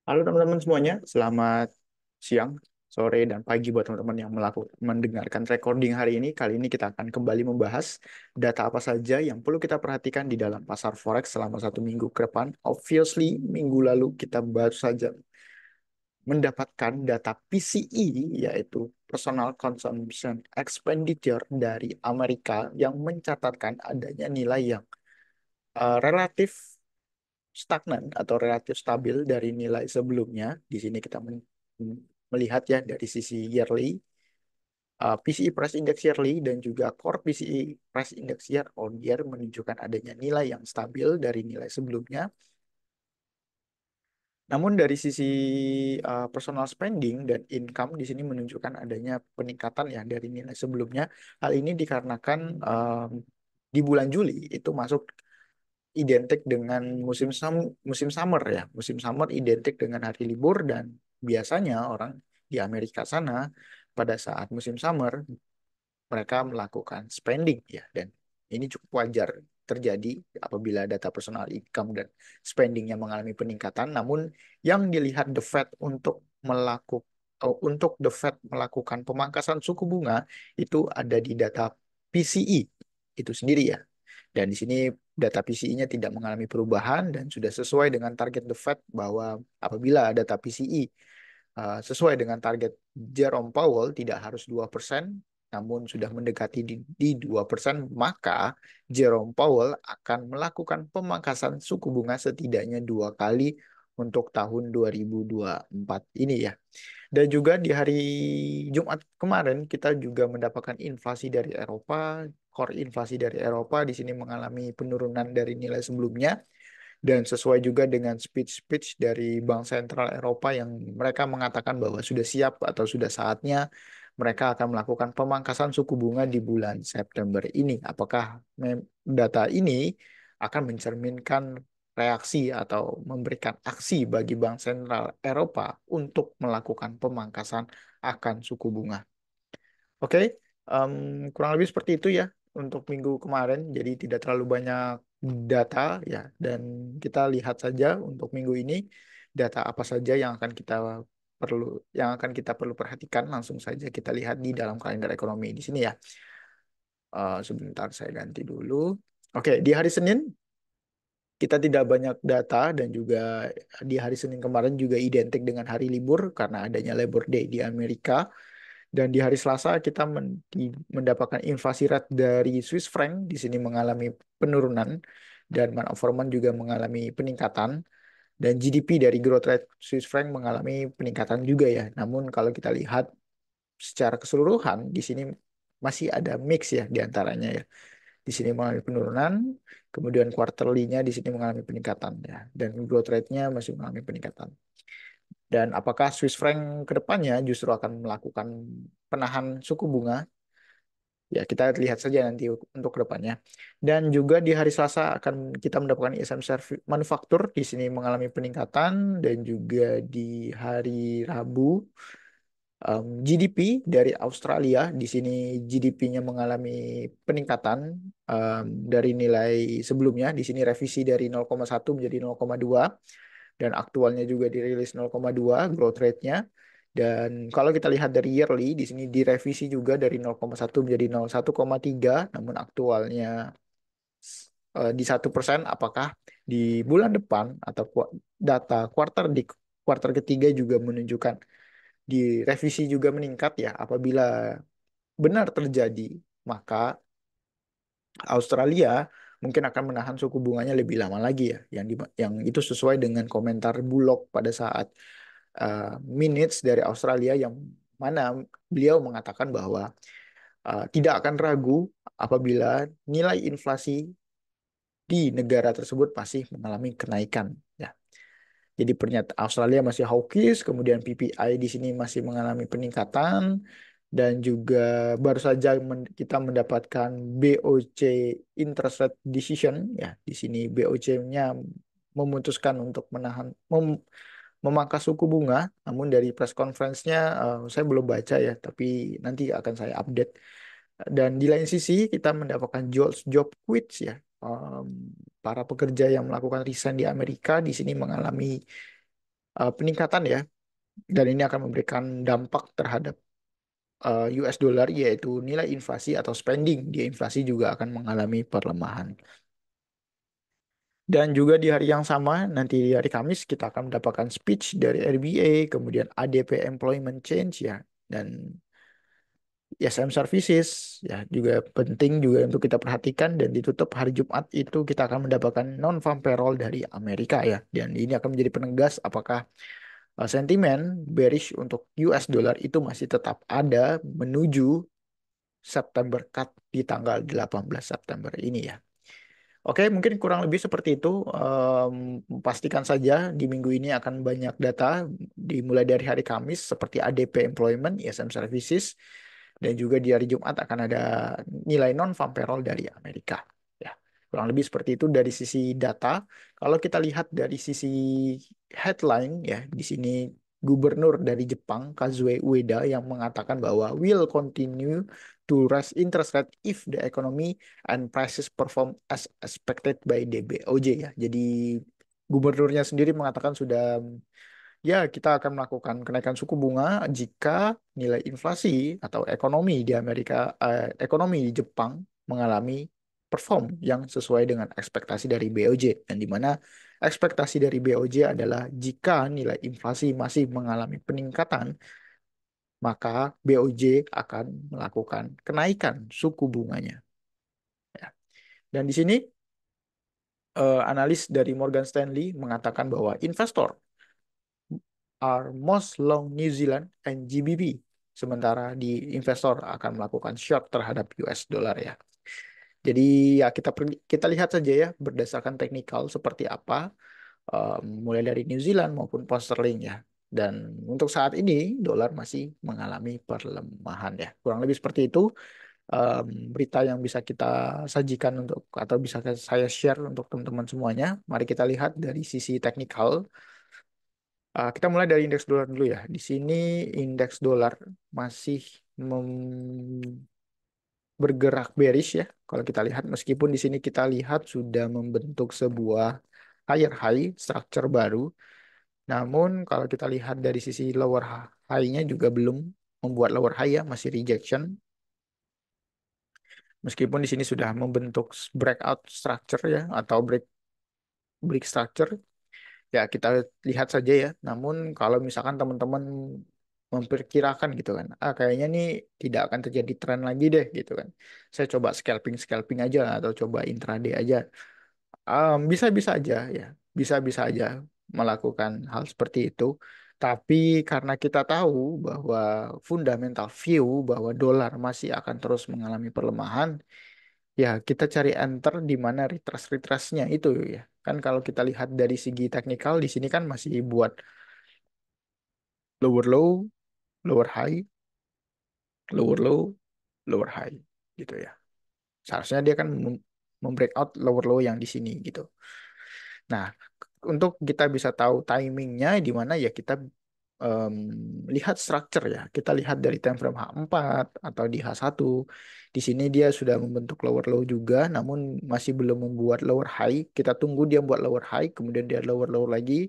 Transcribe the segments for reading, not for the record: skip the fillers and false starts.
Halo teman-teman semuanya, selamat siang, sore, dan pagi buat teman-teman yang mendengarkan recording hari ini. Kali ini kita akan kembali membahas data apa saja yang perlu kita perhatikan di dalam pasar forex selama 1 minggu ke depan. Obviously, minggu lalu kita baru saja mendapatkan data PCE, yaitu Personal Consumption Expenditure dari Amerika yang mencatatkan adanya nilai yang relatif stagnan atau relatif stabil dari nilai sebelumnya. Di sini kita melihat ya dari sisi yearly, PCE Price Index yearly dan juga Core PCE Price Index year on year menunjukkan adanya nilai yang stabil dari nilai sebelumnya. Namun dari sisi personal spending dan income di sini menunjukkan adanya peningkatan ya dari nilai sebelumnya. Hal ini dikarenakan di bulan Juli itu masuk identik dengan musim summer ya. Musim summer identik dengan hari libur dan biasanya orang di Amerika sana pada saat musim summer mereka melakukan spending ya, dan ini cukup wajar terjadi apabila data personal income dan spendingnya mengalami peningkatan. Namun yang dilihat The Fed untuk The Fed melakukan pemangkasan suku bunga itu ada di data PCE itu sendiri ya. Dan di sini data PCE-nya tidak mengalami perubahan dan sudah sesuai dengan target The Fed bahwa apabila data PCE sesuai dengan target Jerome Powell tidak harus 2%, namun sudah mendekati di 2%, maka Jerome Powell akan melakukan pemangkasan suku bunga setidaknya 2 kali untuk tahun 2024 ini ya. Dan juga di hari Jumat kemarin kita juga mendapatkan inflasi dari Eropa, core inflasi dari Eropa di sini mengalami penurunan dari nilai sebelumnya dan sesuai juga dengan speech-speech dari Bank Sentral Eropa yang mereka mengatakan bahwa sudah siap atau sudah saatnya mereka akan melakukan pemangkasan suku bunga di bulan September ini. Apakah data ini akan mencerminkan reaksi atau memberikan aksi bagi Bank Sentral Eropa untuk melakukan pemangkasan akan suku bunga? Oke, em, kurang lebih seperti itu ya untuk minggu kemarin. Jadi tidak terlalu banyak data ya, dan kita lihat saja untuk minggu ini data apa saja perlu yang akan kita perlu perhatikan. Langsung saja kita lihat di dalam kalender ekonomi di sini ya. Sebentar saya ganti dulu. Oke, di hari Senin kita tidak banyak data dan juga di hari Senin kemarin juga identik dengan hari libur karena adanya Labor Day di Amerika. Dan di hari Selasa kita mendapatkan inflasi rate dari Swiss franc di sini mengalami penurunan dan man-of-man juga mengalami peningkatan, dan GDP dari growth rate Swiss franc mengalami peningkatan juga ya. Namun kalau kita lihat secara keseluruhan di sini masih ada mix ya di antaranya ya. Di sini mengalami penurunan, kemudian quarterly-nya di sini mengalami peningkatan ya, dan growth rate-nya masih mengalami peningkatan. Dan apakah Swiss franc ke depannya justru akan melakukan penahan suku bunga? Ya, kita lihat saja nanti untuk ke depannya. Dan juga di hari Selasa akan kita mendapatkan ISM manufaktur di sini mengalami peningkatan, dan juga di hari Rabu GDP dari Australia di sini GDP-nya mengalami peningkatan dari nilai sebelumnya. Di sini revisi dari 0,1 menjadi 0,2 dan aktualnya juga dirilis 0,2 growth rate-nya. Dan kalau kita lihat dari yearly, di sini direvisi juga dari 0,1 menjadi 01,3, namun aktualnya di 1%. Apakah di bulan depan atau data di kuartal ketiga juga menunjukkan direvisi juga meningkat ya? Apabila benar terjadi, maka Australia mungkin akan menahan suku bunganya lebih lama lagi ya, yang itu sesuai dengan komentar Bullock pada saat uh, minutes dari Australia, yang mana beliau mengatakan bahwa tidak akan ragu apabila nilai inflasi di negara tersebut masih mengalami kenaikan ya. Jadi pernyataan Australia masih hawkish, kemudian PPI di sini masih mengalami peningkatan, dan juga baru saja kita mendapatkan BOC interest rate decision ya. Di sini BOC-nya memutuskan untuk memangkas suku bunga, namun dari press conference-nya saya belum baca ya, tapi nanti akan saya update. Dan di lain sisi kita mendapatkan job quits ya. Para pekerja yang melakukan resign di Amerika di sini mengalami peningkatan ya, dan ini akan memberikan dampak terhadap US dollar, yaitu nilai inflasi atau spending. Dia inflasi juga akan mengalami perlemahan. Dan juga di hari yang sama, nanti di hari Kamis, kita akan mendapatkan speech dari RBA, kemudian ADP Employment Change ya, dan ISM Services ya juga penting juga untuk kita perhatikan, dan ditutup hari Jumat itu kita akan mendapatkan non-farm payroll dari Amerika ya, dan ini akan menjadi penegas apakah sentimen bearish untuk US dollar itu masih tetap ada menuju September cut di tanggal 18 September ini ya. Oke, mungkin kurang lebih seperti itu. Pastikan saja di minggu ini akan banyak data dimulai dari hari Kamis seperti ADP Employment, ISM Services, dan juga di hari Jumat akan ada nilai non-farm payroll dari Amerika. Ya, kurang lebih seperti itu dari sisi data. Kalau kita lihat dari sisi headline ya, di sini gubernur dari Jepang, Kazuo Ueda, yang mengatakan bahwa will continue to raise interest rate if the economy and prices perform as expected by DBOJ ya. Jadi gubernurnya sendiri mengatakan sudah, ya, kita akan melakukan kenaikan suku bunga jika nilai inflasi atau ekonomi di Amerika, ekonomi di Jepang mengalami perform yang sesuai dengan ekspektasi dari BOJ, dan di mana ekspektasi dari BOJ adalah jika nilai inflasi masih mengalami peningkatan, maka BOJ akan melakukan kenaikan suku bunganya. Ya. Dan di sini analis dari Morgan Stanley mengatakan bahwa investor are most long New Zealand and GBP. Sementara di investor akan melakukan short terhadap US dollar ya. Jadi ya kita lihat saja ya berdasarkan teknikal seperti apa, mulai dari New Zealand maupun pound sterling ya. Dan untuk saat ini dolar masih mengalami perlemahan ya. Kurang lebih seperti itu berita yang bisa kita sajikan untuk, atau bisa saya share untuk teman-teman semuanya. Mari kita lihat dari sisi teknikal. Kita mulai dari indeks dolar dulu ya. Di sini indeks dolar masih bergerak bearish ya. Kalau kita lihat, meskipun di sini kita lihat sudah membentuk sebuah higher high structure baru, namun kalau kita lihat dari sisi lower high-nya juga belum membuat lower high ya, masih rejection. Meskipun di sini sudah membentuk breakout structure ya, atau break structure. Ya, kita lihat saja ya. Namun kalau misalkan teman-teman memperkirakan gitu kan, kayaknya nih tidak akan terjadi tren lagi deh gitu kan. Saya coba scalping aja atau coba intraday aja. Bisa-bisa aja ya, bisa-bisa aja melakukan hal seperti itu. Tapi karena kita tahu bahwa fundamental view bahwa dolar masih akan terus mengalami pelemahan, ya, kita cari enter di mana retrace-retrace-nya itu ya. Kan kalau kita lihat dari segi teknikal di sini kan masih buat lower low, lower high, lower low, lower high gitu ya. Seharusnya dia kan membreakout lower low yang di sini gitu. Nah, untuk kita bisa tahu timingnya di mana ya, kita em, lihat structure ya. Kita lihat dari time frame H4 atau di H1. Di sini dia sudah membentuk lower low juga, namun masih belum membuat lower high. Kita tunggu dia buat lower high, kemudian dia lower low lagi.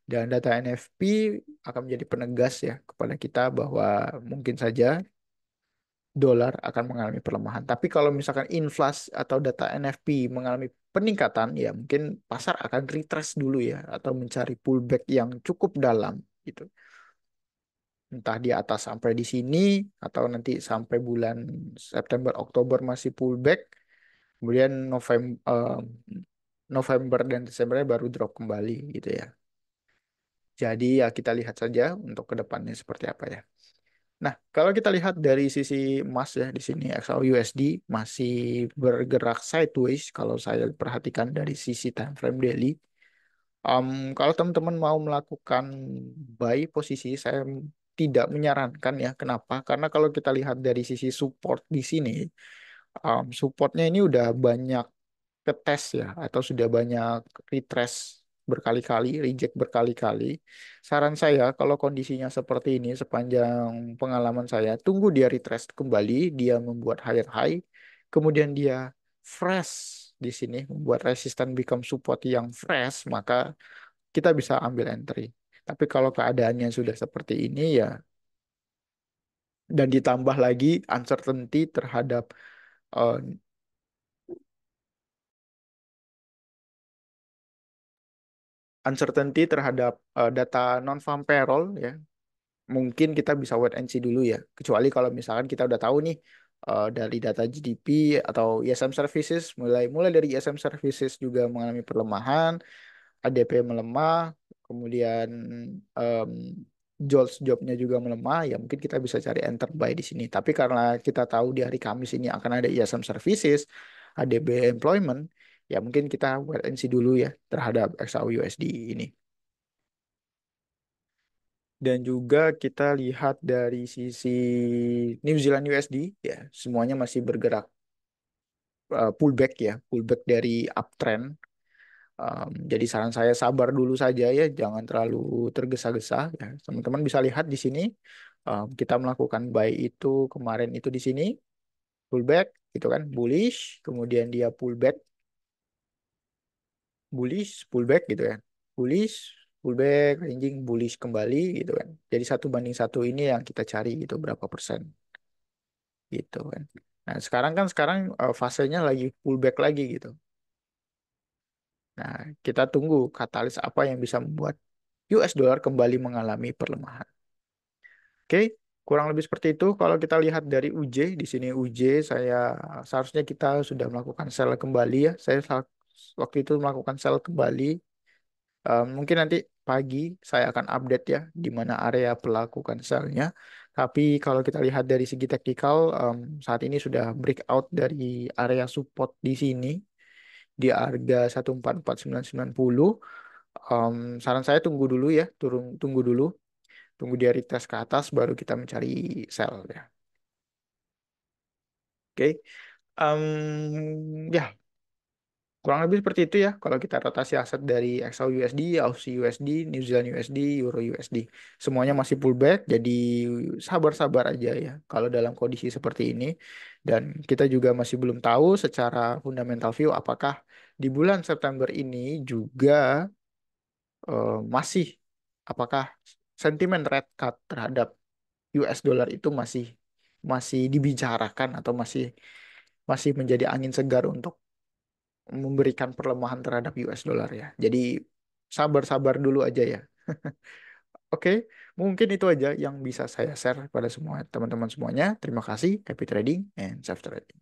Dan data NFP akan menjadi penegas ya kepada kita bahwa mungkin saja dolar akan mengalami pelemahan. Tapi kalau misalkan inflasi atau data NFP mengalami peningkatan, ya mungkin pasar akan retrace dulu ya, atau mencari pullback yang cukup dalam gitu. Entah di atas sampai di sini, atau nanti sampai bulan September Oktober masih pullback, kemudian November dan Desember baru drop kembali gitu ya. Jadi ya kita lihat saja untuk kedepannya seperti apa ya. Nah, kalau kita lihat dari sisi emas ya, di sini XAU USD masih bergerak sideways kalau saya perhatikan dari sisi time frame daily. Kalau teman-teman mau melakukan buy posisi, saya tidak menyarankan ya. Kenapa? Karena kalau kita lihat dari sisi support di sini, supportnya ini udah banyak tes ya, atau sudah banyak retrace berkali-kali, reject berkali-kali. Saran saya kalau kondisinya seperti ini sepanjang pengalaman saya, tunggu dia retrace kembali, dia membuat higher high, kemudian dia fresh di sini membuat resistance become support yang fresh, maka kita bisa ambil entry. Tapi kalau keadaannya sudah seperti ini ya, dan ditambah lagi uncertainty terhadap eh, data non-farm payroll ya, mungkin kita bisa wait and see dulu ya. Kecuali kalau misalkan kita udah tahu nih dari data GDP atau ISM services, mulai mulai dari ISM services juga mengalami pelemahan, ADP melemah, kemudian em, jobs-jobnya juga melemah, ya mungkin kita bisa cari enter buy di sini. Tapi karena kita tahu di hari Kamis ini akan ada ISM services, ADB employment, ya mungkin kita wait and see dulu ya terhadap XAU USD ini. Dan juga kita lihat dari sisi New Zealand USD, ya semuanya masih bergerak pullback ya, pullback dari uptrend. Jadi saran saya sabar dulu saja ya, jangan terlalu tergesa-gesa ya. Teman-teman bisa lihat di sini kita melakukan buy itu kemarin itu di sini pullback gitu kan, bullish, kemudian dia pullback, bullish, pullback gitu ya, bullish, pullback, ranging bullish kembali gitu kan. Jadi 1 banding 1 ini yang kita cari gitu berapa persen gitu kan. Nah sekarang fasenya lagi pullback lagi gitu. Nah kita tunggu katalis apa yang bisa membuat US dollar kembali mengalami pelemahan. Oke, kurang lebih seperti itu. Kalau kita lihat dari UJ, di sini UJ saya seharusnya kita sudah melakukan sell kembali ya. Waktu itu melakukan sell kembali. Mungkin nanti pagi saya akan update ya di mana area pelakukan sellnya. Tapi kalau kita lihat dari segi teknikal, saat ini sudah breakout dari area support di sini di harga 144.990. Saran saya tunggu dulu ya, tunggu dulu. Tunggu dia retest ke atas baru kita mencari sell ya. Oke. Ya, kurang lebih seperti itu ya. Kalau kita rotasi aset dari XAU USD, Aussie USD, New Zealand USD, Euro USD, semuanya masih pullback. Jadi sabar-sabar aja ya. Kalau dalam kondisi seperti ini, dan kita juga masih belum tahu secara fundamental view apakah di bulan September ini juga masih apakah sentimen red cut terhadap US dollar itu masih masih dibicarakan atau masih masih menjadi angin segar untuk memberikan perlemahan terhadap US dollar ya. Jadi sabar-sabar dulu aja ya. Oke, mungkin itu aja yang bisa saya share pada semua teman-teman semuanya. Terima kasih, happy trading and safe trading.